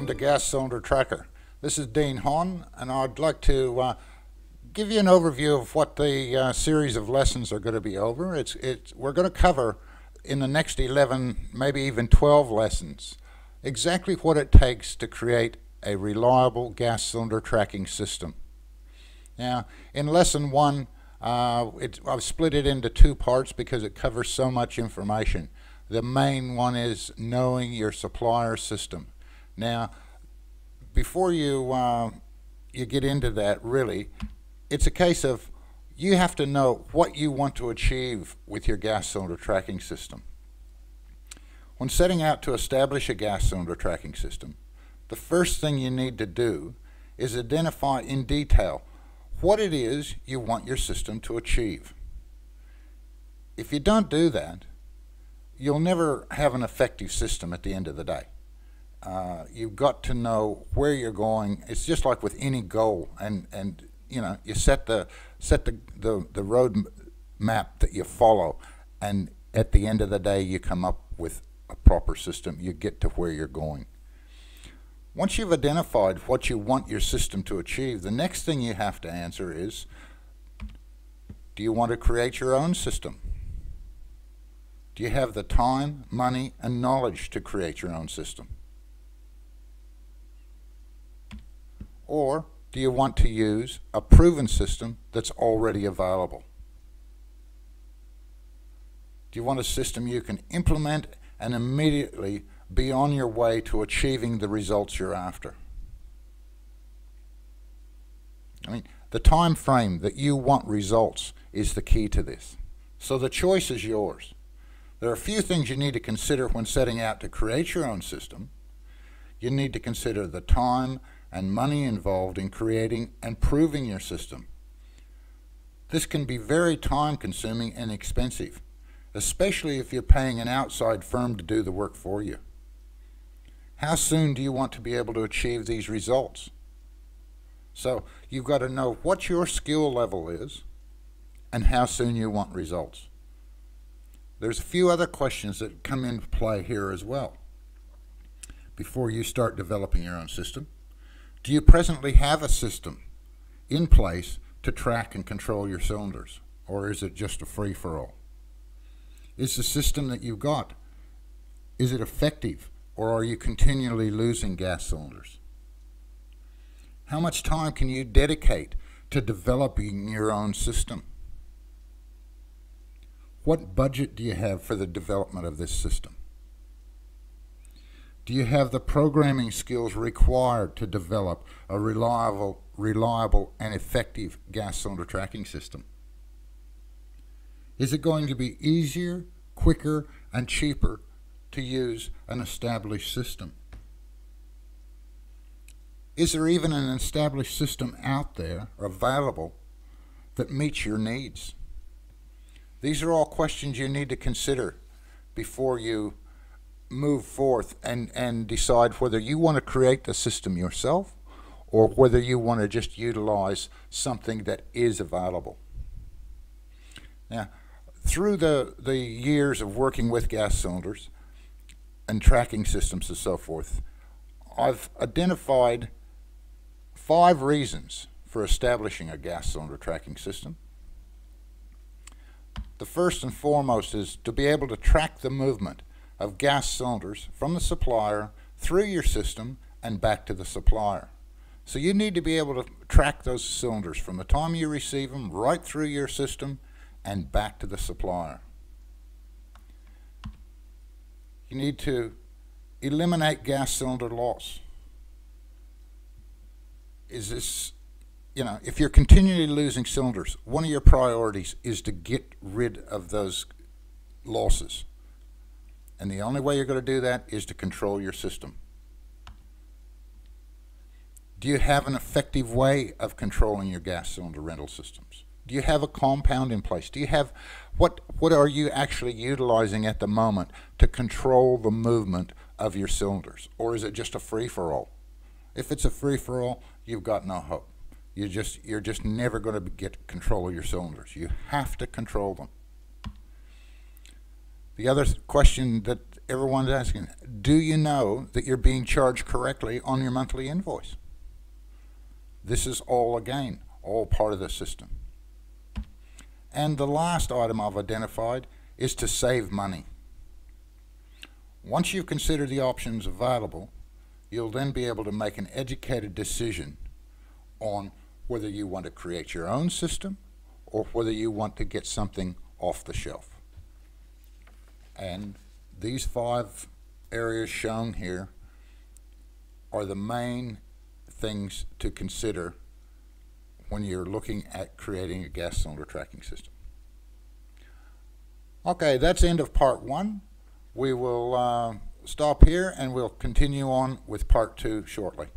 to Gas Cylinder Tracker. This is Dean Hahn, and I'd like to give you an overview of what the series of lessons are going to be over. We're going to cover in the next 11, maybe even 12 lessons, exactly what it takes to create a reliable gas cylinder tracking system. Now, in lesson 1, I've split it into 2 parts because it covers so much information. The main one is knowing your supplier system. Now, before you get into that, really, it's a case of you have to know what you want to achieve with your gas cylinder tracking system. When setting out to establish a gas cylinder tracking system, the first thing you need to do is identify in detail what it is you want your system to achieve. If you don't do that, you'll never have an effective system at the end of the day. You've got to know where you're going. It's just like with any goal, and you know, you set the road map that you follow, and at the end of the day you come up with a proper system. You get to where you're going. Once you've identified what you want your system to achieve, the next thing you have to answer is, do you want to create your own system? Do you have the time, money, and knowledge to create your own system? Or do you want to use a proven system that's already available? Do you want a system you can implement and immediately be on your way to achieving the results you're after? I mean, the time frame that you want results is the key to this. So the choice is yours. There are a few things you need to consider when setting out to create your own system. You need to consider the time and money involved in creating and proving your system. This can be very time-consuming and expensive, especially if you're paying an outside firm to do the work for you. How soon do you want to be able to achieve these results? So you've got to know what your skill level is and how soon you want results. There's a few other questions that come into play here as well. Before you start developing your own system, do you presently have a system in place to track and control your cylinders, or is it just a free-for-all? Is the system that you've got, is it effective, or are you continually losing gas cylinders? How much time can you dedicate to developing your own system? What budget do you have for the development of this system? Do you have the programming skills required to develop a reliable and effective gas cylinder tracking system? Is it going to be easier, quicker, and cheaper to use an established system? Is there even an established system out there available that meets your needs? These are all questions you need to consider before you move forth and decide whether you want to create the system yourself or whether you want to just utilize something that is available. Now, through the years of working with gas cylinders and tracking systems and so forth, I've identified 5 reasons for establishing a gas cylinder tracking system. The first and foremost is to be able to track the movement of gas cylinders from the supplier through your system and back to the supplier. So you need to be able to track those cylinders from the time you receive them right through your system and back to the supplier. You need to eliminate gas cylinder loss. Is this, you know, if you're continually losing cylinders, one of your priorities is to get rid of those losses. And the only way you're going to do that is to control your system. Do you have an effective way of controlling your gas cylinder rental systems? Do you have a compound in place? Do you have, what are you actually utilizing at the moment to control the movement of your cylinders? Or is it just a free-for-all? If it's a free-for-all, you've got no hope. You're just never going to get control of your cylinders. You have to control them. The other question that everyone's asking, do you know that you're being charged correctly on your monthly invoice? This is all, again, all part of the system. And the last item I've identified is to save money. Once you've considered the options available, you'll then be able to make an educated decision on whether you want to create your own system or whether you want to get something off the shelf. And these 5 areas shown here are the main things to consider when you're looking at creating a gas cylinder tracking system. Okay, that's the end of part 1. We will stop here and we'll continue on with part 2 shortly.